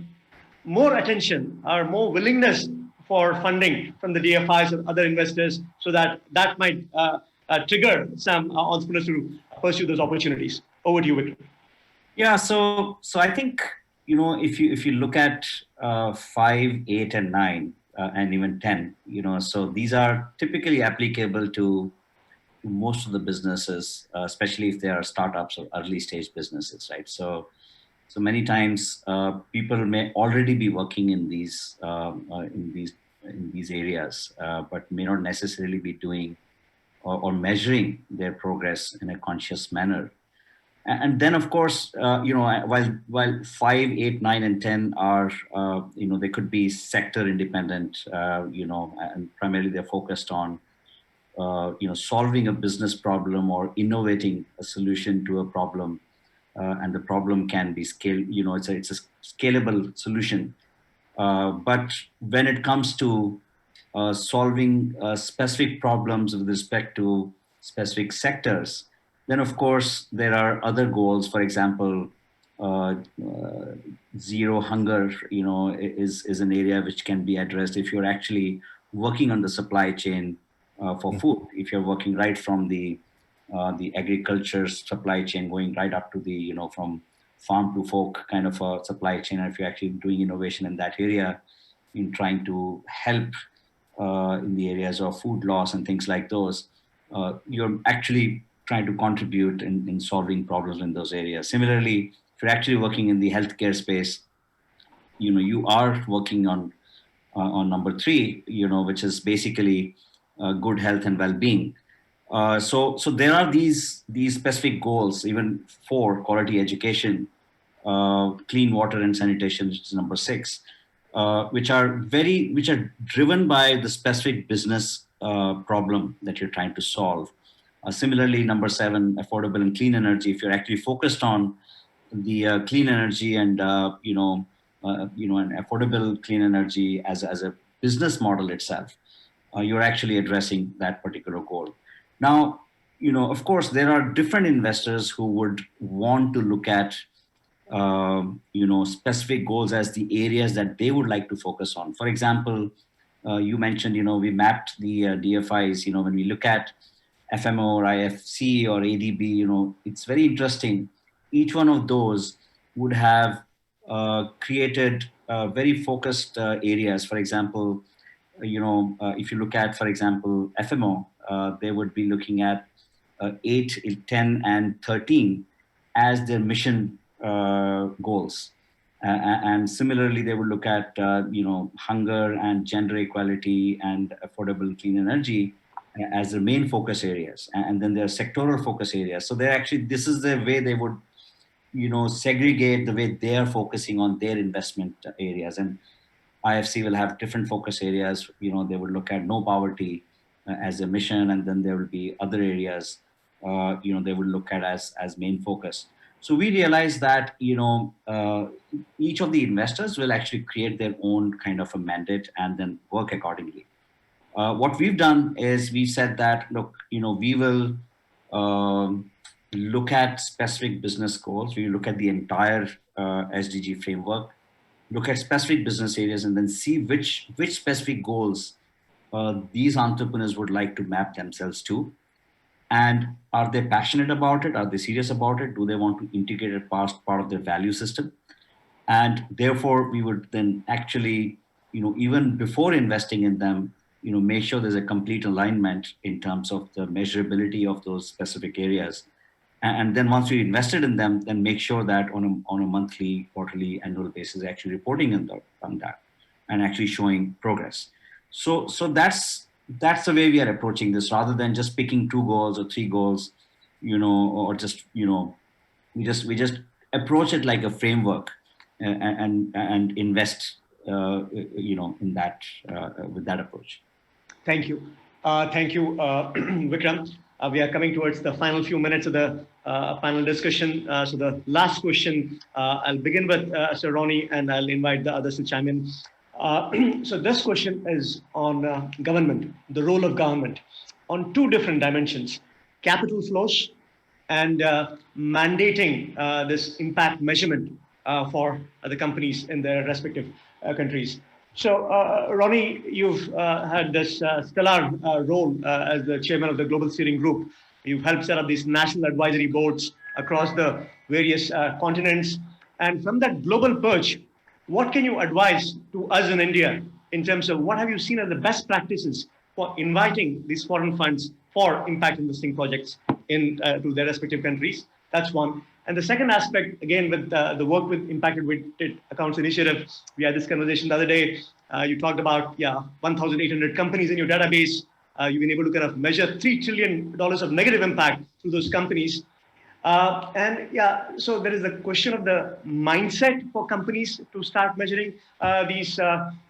more attention, are more willingness for funding from the DFIs or other investors, so that might trigger some entrepreneurs to pursue those opportunities? Over to you, Vikram. Yeah, so I think if you look at 5, 8, and 9, and even 10, so these are typically applicable to most of the businesses, especially if they are startups or early stage businesses, right? So many times people may already be working in these areas, but may not necessarily be doing or measuring their progress in a conscious manner. And then, of course, while 5, 8, 9, and 10 are, they could be sector independent, and primarily they're focused on, solving a business problem or innovating a solution to a problem, and the problem can be scaled. It's a scalable solution. But when it comes to solving specific problems with respect to specific sectors, then of course there are other goals. For example, zero hunger, is an area which can be addressed if you're actually working on the supply chain for food. If you're working right from the agriculture supply chain, going right up to the from farm to fork kind of a supply chain, and if you're actually doing innovation in that area, in trying to help in the areas of food loss and things like those, you're actually trying to contribute in solving problems in those areas. Similarly, if you're actually working in the healthcare space, you are working on number 3, which is basically good health and well-being. So there are these specific goals, even for quality education, clean water and sanitation, which is number 6, which are driven by the specific business problem that you're trying to solve. Similarly, number 7, affordable and clean energy. If you're actually focused on the clean energy and an affordable clean energy as a business model itself, you're actually addressing that particular goal. Now, of course, there are different investors who would want to look at specific goals as the areas that they would like to focus on. For example, you mentioned, we mapped the DFIs. When we look at FMO or IFC or ADB, it's very interesting. Each one of those would have created very focused areas. For example, if you look at, for example, FMO, they would be looking at 8, 10, and 13 as their mission goals. And similarly, they would look at, hunger and gender equality and affordable clean energy as their main focus areas. And then there are sectoral focus areas. So they're actually, this is the way they would, segregate the way they are focusing on their investment areas. And IFC will have different focus areas. They would look at no poverty as a mission, and then there will be other areas, they would look at as main focus. So we realized that, each of the investors will actually create their own kind of a mandate and then work accordingly. What we've done is we've said that, look, we will look at specific business goals. We look at the entire SDG framework, look at specific business areas, and then see which specific goals these entrepreneurs would like to map themselves to. And are they passionate about it? Are they serious about it? Do they want to integrate it as part of their value system? And therefore, we would then actually, even before investing in them, make sure there's a complete alignment in terms of the measurability of those specific areas. And then once we invested in them, then make sure that on a monthly, quarterly, annual basis, actually reporting on that and actually showing progress. So that's the way we are approaching this, rather than just picking 2 goals or 3 goals, or just, we just approach it like a framework and invest, in that, with that approach. Thank you. Vikram. We are coming towards the final few minutes of the panel discussion. So the last question, I'll begin with Sir Ronnie, and I'll invite the others to chime in. So this question is on government, the role of government on 2 different dimensions: capital flows and mandating this impact measurement for the companies in their respective countries. So, Ronnie, you've had this stellar role as the chairman of the Global Steering Group. You've helped set up these national advisory boards across the various continents. And from that global perch, what can you advise to us in India in terms of what have you seen as the best practices for inviting these foreign funds for impact investing projects to their respective countries? That's one. And the second aspect, again, with the work with Impacted Weighted Accounts Initiative, we had this conversation the other day. You talked about 1,800 companies in your database. You've been able to kind of measure $3 trillion of negative impact through those companies. So there is a question of the mindset for companies to start measuring these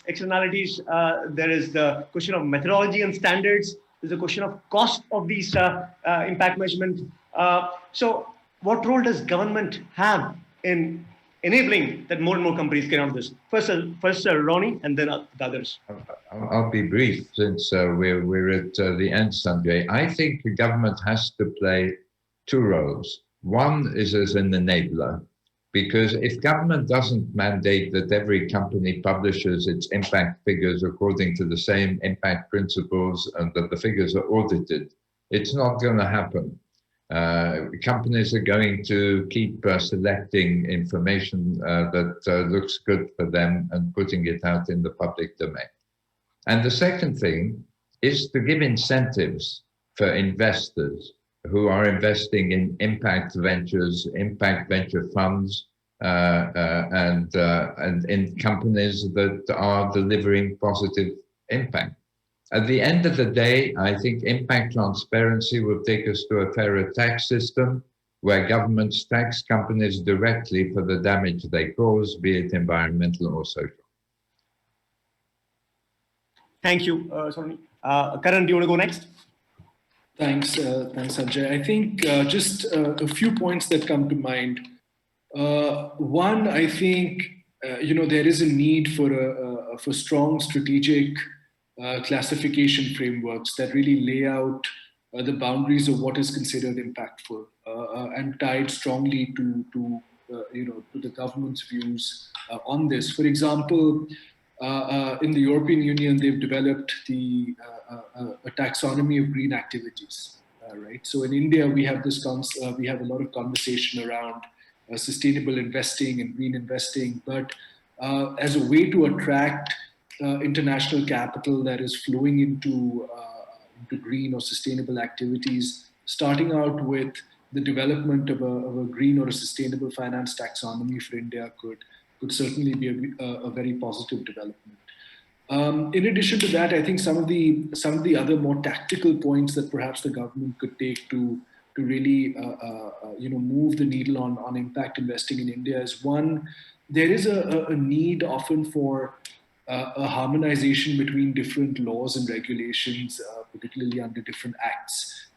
externalities. There is the question of methodology and standards. There's a question of cost of these impact measurement. So what role does government have in enabling that more and more companies get on this? First, Ronnie, and then the others. I'll be brief since we're at the end, Sanjay. I think the government has to play 2 roles. One is as an enabler, because if government doesn't mandate that every company publishes its impact figures according to the same impact principles and that the figures are audited, it's not going to happen. Companies are going to keep selecting information that looks good for them and putting it out in the public domain. And the second thing is to give incentives for investors who are investing in impact ventures, impact venture funds, and in companies that are delivering positive impact. At the end of the day, I think impact transparency will take us to a fairer tax system where governments tax companies directly for the damage they cause, be it environmental or social. Thank you, Ronnie. Karan, do you want to go next? Thanks, Sanjay. I think just a few points that come to mind. One, I think there is a need for strong strategic classification frameworks that really lay out the boundaries of what is considered impactful and tied strongly to the government's views on this. For example, in the European Union, they've developed a taxonomy of green activities. Right. So in India, we have we have a lot of conversation around sustainable investing and green investing, but as a way to attract international capital that is flowing into green or sustainable activities, starting out with the development of a green or a sustainable finance taxonomy for India could certainly be a very positive development. In addition to that, I think some of the other more tactical points that perhaps the government could take to really move the needle on impact investing in India is, one, there is a need often for a harmonization between different laws and regulations, particularly under different acts,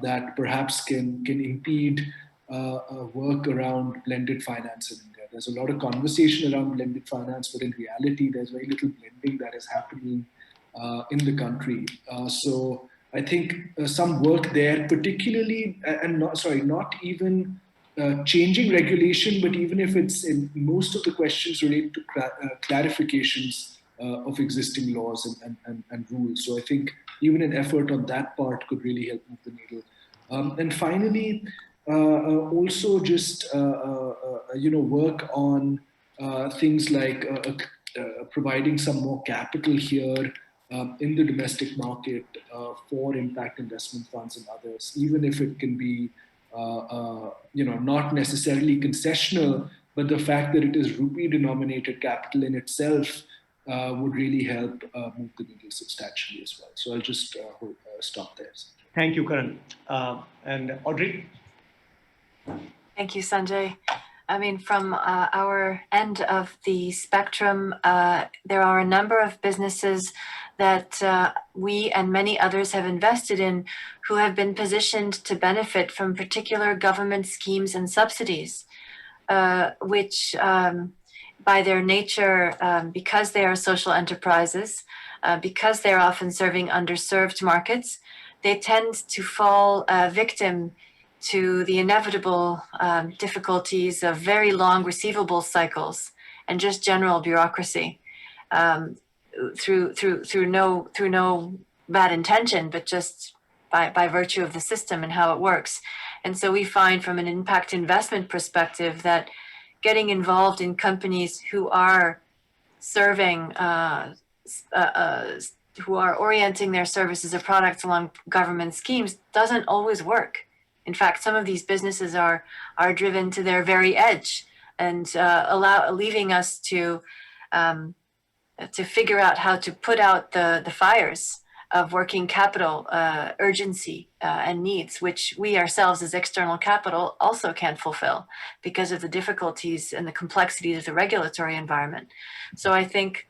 that perhaps can impede work around blended finance in India. There's a lot of conversation around blended finance, but in reality, there's very little blending that is happening in the country. So I think some work there, particularly, and not even changing regulation, but even if it's in most of the questions relate to clarifications of existing laws and rules. So I think even an effort on that part could really help move the needle. And finally, also just work on things like providing some more capital here in the domestic market for impact investment funds and others, even if it can be not necessarily concessional, but the fact that it is rupee denominated capital in itself would really help move the needle substantially as well. So I'll just stop there. Thank you, Karan. And Audrey? Thank you, Sanjay. I mean, from our end of the spectrum, there are a number of businesses that we and many others have invested in who have been positioned to benefit from particular government schemes and subsidies, which by their nature, because they are social enterprises, because they're often serving underserved markets, they tend to fall victim to the inevitable difficulties of very long receivable cycles and just general bureaucracy, through no bad intention, but just by virtue of the system and how it works. And so we find, from an impact investment perspective, that getting involved in companies who are serving, who are orienting their services or products along government schemes doesn't always work. In fact, some of these businesses are driven to their very edge and leaving us to figure out how to put out the fires of working capital urgency and needs, which we ourselves as external capital also can't fulfill because of the difficulties and the complexities of the regulatory environment. So I think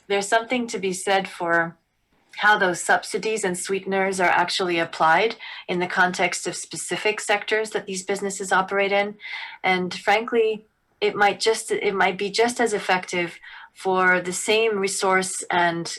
there's something to be said for how those subsidies and sweeteners are actually applied in the context of specific sectors that these businesses operate in. And frankly, it might be just as effective for the same resource and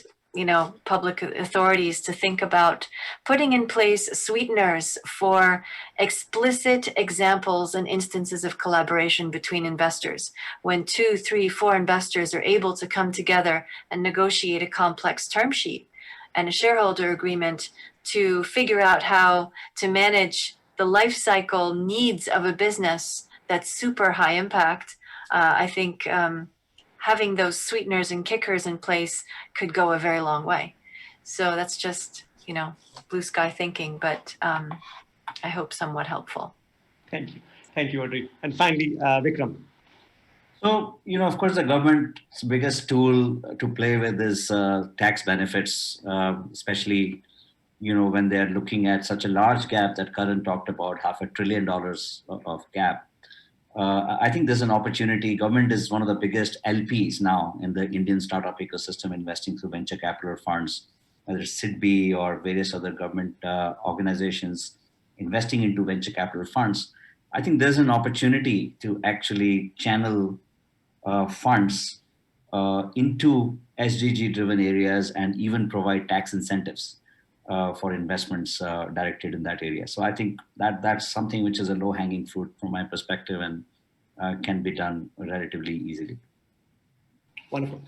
public authorities to think about putting in place sweeteners for explicit examples and instances of collaboration between investors. When 2, 3, 4 investors are able to come together and negotiate a complex term sheet and a shareholder agreement to figure out how to manage the life cycle needs of a business that's super high impact, I think having those sweeteners and kickers in place could go a very long way. So that's just, blue sky thinking, but I hope somewhat helpful. Thank you. Thank you, Audrey. And finally, Vikram. So, of course, the government's biggest tool to play with is tax benefits, especially, when they're looking at such a large gap that Karan talked about, $500 billion of gap. I think there's an opportunity. Government is one of the biggest LPs now in the Indian startup ecosystem, investing through venture capital funds, whether it's Sdg or various other government organizations investing into venture capital funds. I think there's an opportunity to actually channel funds into SDG-driven areas and even provide tax incentives for investments directed in that area. So I think that's something which is a low-hanging fruit from my perspective and can be done relatively easily. Wonderful.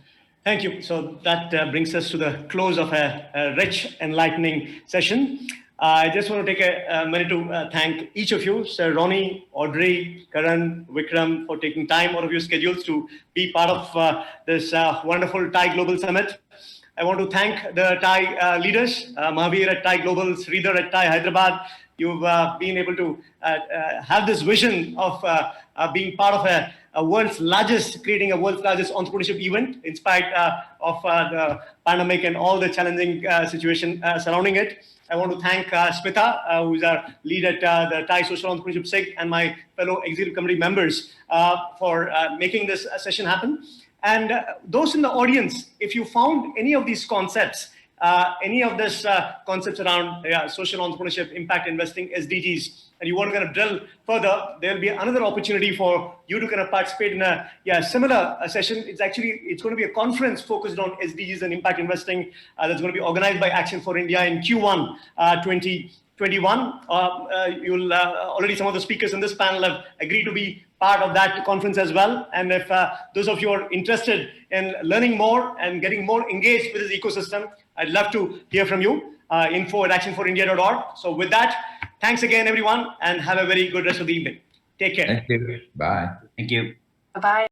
Thank you. So that brings us to the close of a rich, enlightening session. I just want to take a minute to thank each of you, Sir Ronnie, Audrey, Karan, Vikram, for taking time out of your schedules to be part of this wonderful TIE Global Summit. I want to thank the TIE leaders, Mahavir at TIE Global, Sridhar at TIE Hyderabad. You've been able to have this vision of being part of creating a world's largest entrepreneurship event in spite of the pandemic and all the challenging situation surrounding it. I want to thank Smita, who is our lead at the TIE Social Entrepreneurship SIG, and my fellow executive committee members for making this session happen. And those in the audience, if you found any of these concepts, concepts around social entrepreneurship, impact investing, SDGs, and you want to kind of drill further, there'll be another opportunity for you to kind of participate in a similar session. It's going to be a conference focused on SDGs and impact investing that's going to be organized by Action for India in Q1 2021. You'll already some of the speakers in this panel have agreed to be part of that conference as well. And if those of you are interested in learning more and getting more engaged with this ecosystem, I'd love to hear from you. info@actionforindia.org. So with that, thanks again, everyone, and have a very good rest of the evening. Take care. Thank you. Bye. Thank you. Bye-bye.